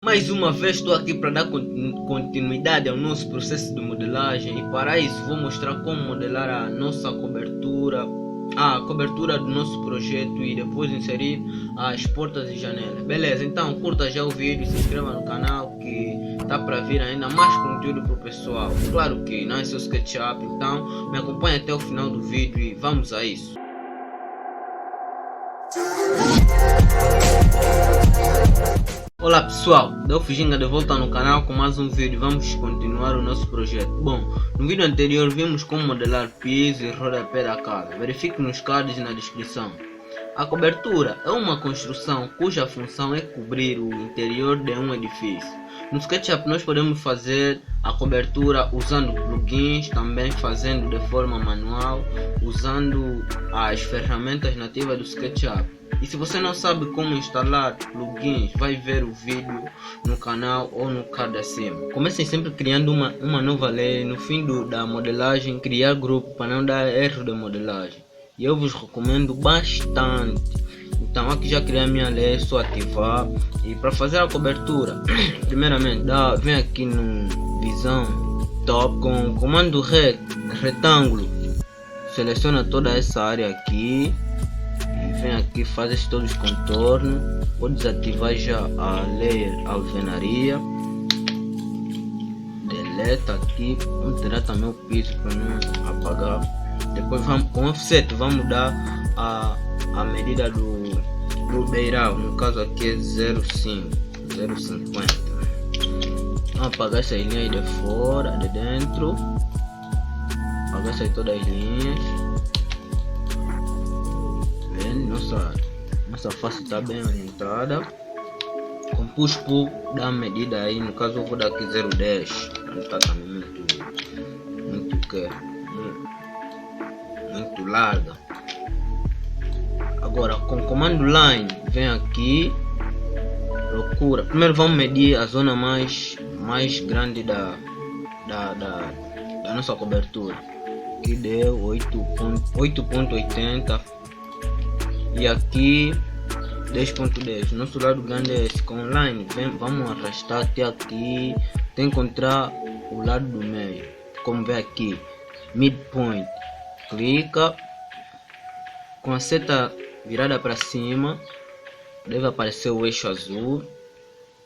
Mais uma vez estou aqui para dar continuidade ao nosso processo de modelagem, e para isso vou mostrar como modelar a nossa cobertura, a cobertura do nosso projeto, e depois inserir as portas e janelas. Beleza, então curta já o vídeo, se inscreva no canal que tá para vir ainda mais conteúdo para o pessoal. Claro que não é só SketchUp, então me acompanhe até o final do vídeo e vamos a isso. Olá pessoal, Del Fujinga de volta no canal com mais um vídeo. Vamos continuar o nosso projeto. Bom, no vídeo anterior vimos como modelar piso e rodapé da casa. Verifique nos cards na descrição. A cobertura é uma construção cuja função é cobrir o interior de um edifício. No SketchUp nós podemos fazer a cobertura usando plugins, também fazendo de forma manual, usando as ferramentas nativas do SketchUp. E se você não sabe como instalar plugins, vai ver o vídeo no canal ou no card acima. Comecem sempre criando uma nova lei. No fim da modelagem, criar grupo para não dar erro de modelagem. E eu vos recomendo bastante. Então aqui já criei a minha lei, é só ativar. E para fazer a cobertura, primeiramente vem aqui no visão top com o comando retângulo. Seleciona toda essa área aqui. Vem aqui, faz todos os contornos. Vou desativar já a layer alvenaria. Deleta aqui. Vamos tirar também o piso para não apagar. Depois vamos com offset, vamos mudar a medida do beiral. No caso aqui é 0,5, 0,50. Vamos apagar essas linhas de fora, de dentro. Apagar essas todas as linhas. Nossa face está bem orientada. Com push pull dá medida aí, no caso eu vou dar aqui 0,10. Não está também muito larga. Agora com comando line, vem aqui, procura. Primeiro vamos medir a zona mais grande da nossa cobertura. Aqui deu 8.80. E aqui 10.10. Nosso lado grande é esse. Com line, vamos arrastar até aqui, até encontrar o lado do meio. Como vê aqui, midpoint. Clica com a seta virada para cima, deve aparecer o eixo azul.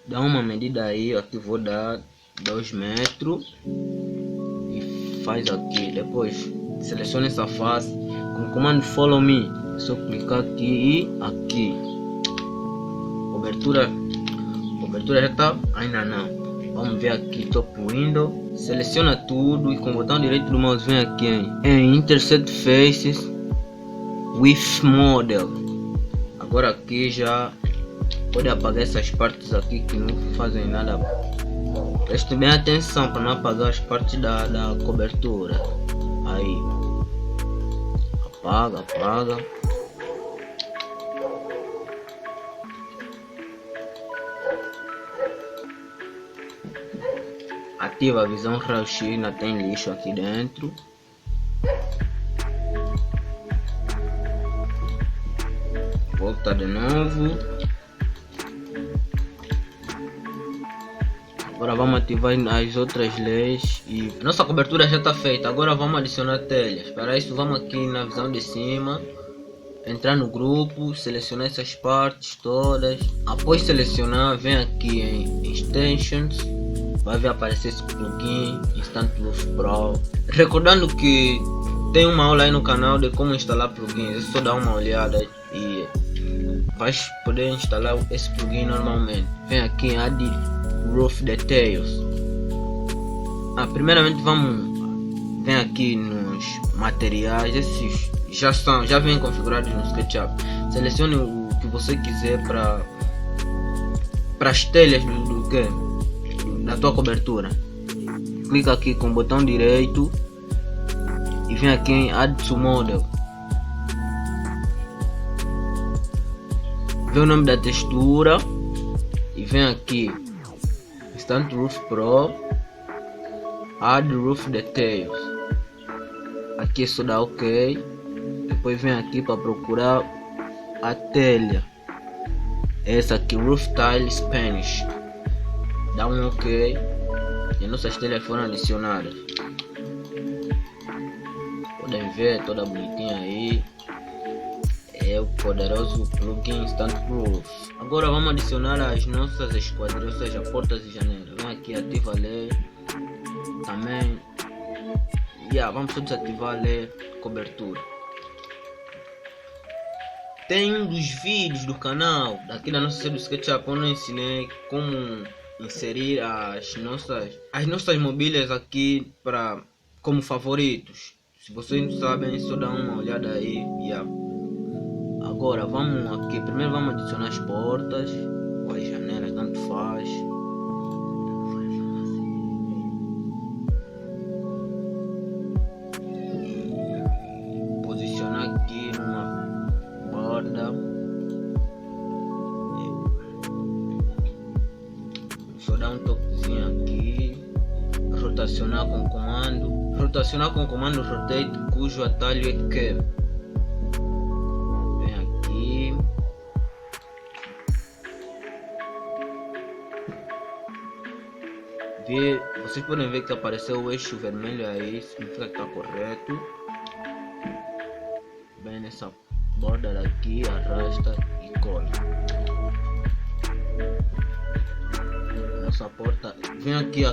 Dá uma medida aí, aqui vou dar 2 metros e faz aqui. Depois seleciona essa face com o comando follow me. Só clicar aqui e aqui. Cobertura já está? Ainda não. Vamos ver aqui top window. Seleciona tudo e com o botão direito do mouse vem aqui em Intersect Faces with Model. Agora aqui já pode apagar essas partes aqui que não fazem nada. Preste bem atenção para não apagar as partes da cobertura. Aí apaga. Ativa a visão raio-x, ainda tem lixo aqui dentro. Volta de novo. Agora vamos ativar as outras leis e nossa cobertura já está feita. Agora vamos adicionar telhas. Para isso vamos aqui na visão de cima, entrar no grupo, selecionar essas partes todas. Após selecionar, vem aqui em Extensions, vai ver aparecer esse plugin Instant Roof Pro. Recordando que tem uma aula aí no canal de como instalar plugins, é só dar uma olhada e vai poder instalar esse plugin normalmente. Vem aqui em Add Roof Details. Primeiramente vem aqui nos materiais. Esses já vêm configurados no SketchUp. Selecione o que você quiser para as telhas da tua cobertura. Clica aqui com o botão direito e vem aqui em Add to Model. Vê o nome da textura e vem aqui Instant Roof Pro, Add Roof Details. Aqui só dá OK. Depois vem aqui para procurar a telha. Essa aqui, Roof Tile Spanish. dá um ok e nossas telas foram adicionadas. Podem ver toda bonitinha aí. É o poderoso plugin Instant Proof. Agora vamos adicionar as nossas esquadrias, ou seja, portas e janelas. Vem aqui, ativa a lei. Também vamos só desativar a lei cobertura. Tem um dos vídeos do canal daqui da nossa série do SketchUp onde eu ensinei como inserir as nossas mobílias aqui como favoritos. Se vocês não sabem, só dá uma olhada aí. Agora vamos aqui, primeiro vamos adicionar as portas ou as janelas, tanto faz. Posicionar aqui numa borda. Só dar um toquezinho aqui. Rotacionar com o comando rotate, cujo atalho é Q. Vem aqui. Vocês podem ver que apareceu o eixo vermelho aí, significa que está correto. Bem nessa borda daqui, arrasta e cola. Nossa porta vem aqui,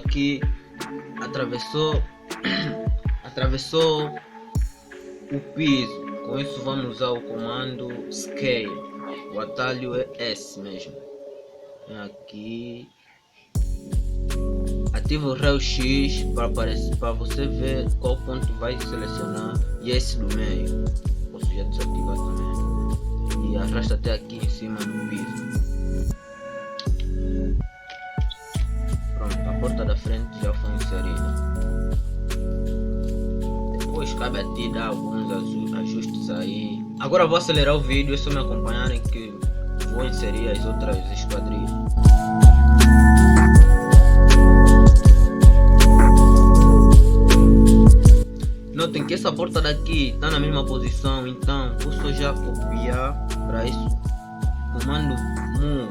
atravessou o piso. Com isso vamos usar o comando Scale. O atalho é S mesmo. Vem aqui, ativa o raio X para você ver qual ponto vai selecionar e esse do meio. Posso já desativar também. E arrasta até aqui em cima do piso. Pronto, a porta da frente já foi inserida. Depois cabe a ti dar alguns ajustes aí. Agora vou acelerar o vídeo, é só me acompanharem que vou inserir as outras esquadrias. Notem que essa porta daqui está na mesma posição, então vou só já copiar. Para isso, comando Move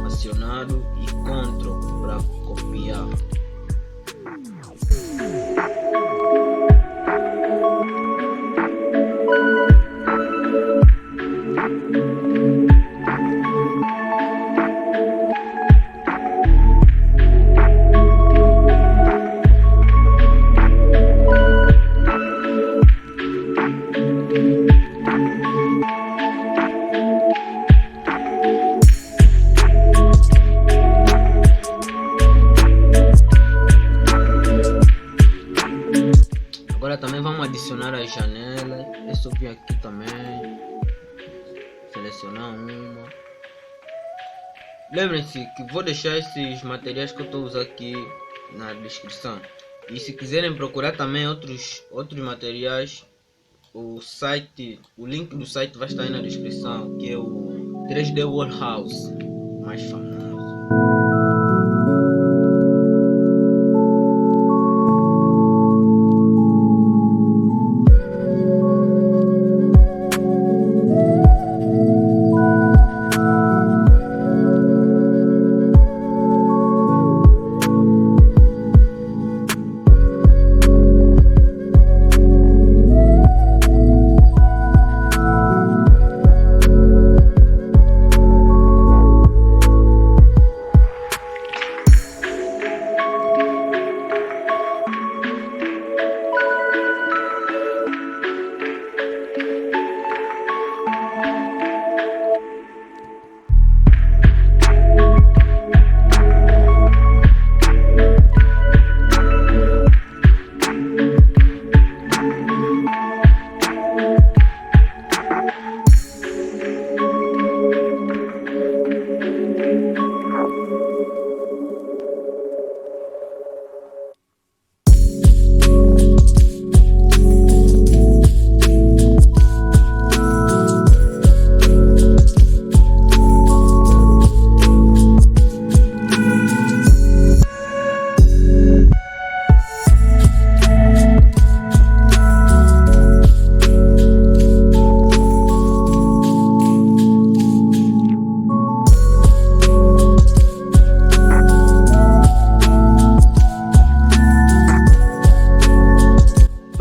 acionado e Ctrl para copiar. Agora também vamos adicionar as janelas. É só vir aqui também, selecionar uma. Lembrem-se que vou deixar esses materiais que eu estou usando aqui na descrição. E se quiserem procurar também outros materiais, o link do site vai estar aí na descrição, que é o 3D Wall House, mais famoso.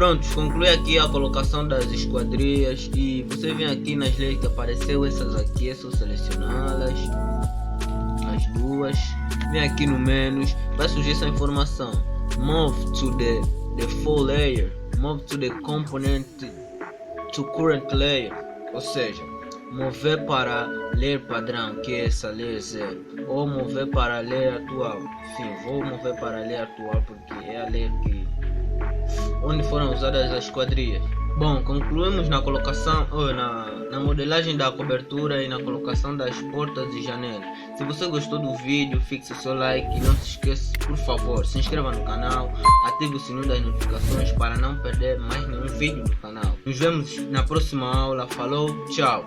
Pronto, conclui aqui a colocação das esquadrias e você vem aqui nas leis que apareceu, essas aqui, é só selecioná-las, as duas, vem aqui no menos, vai surgir essa informação, move to the default layer, move to the component to current layer, ou seja, mover para layer padrão, que é essa layer 0, ou mover para a layer atual. Sim, vou mover para a layer atual porque é a layer onde foram usadas as esquadrias. Bom, concluímos na colocação, na modelagem da cobertura e na colocação das portas e janelas. Se você gostou do vídeo, fixe seu like e não se esqueça, por favor, se inscreva no canal, ative o sininho das notificações para não perder mais nenhum vídeo do canal. Nos vemos na próxima aula. Falou, tchau!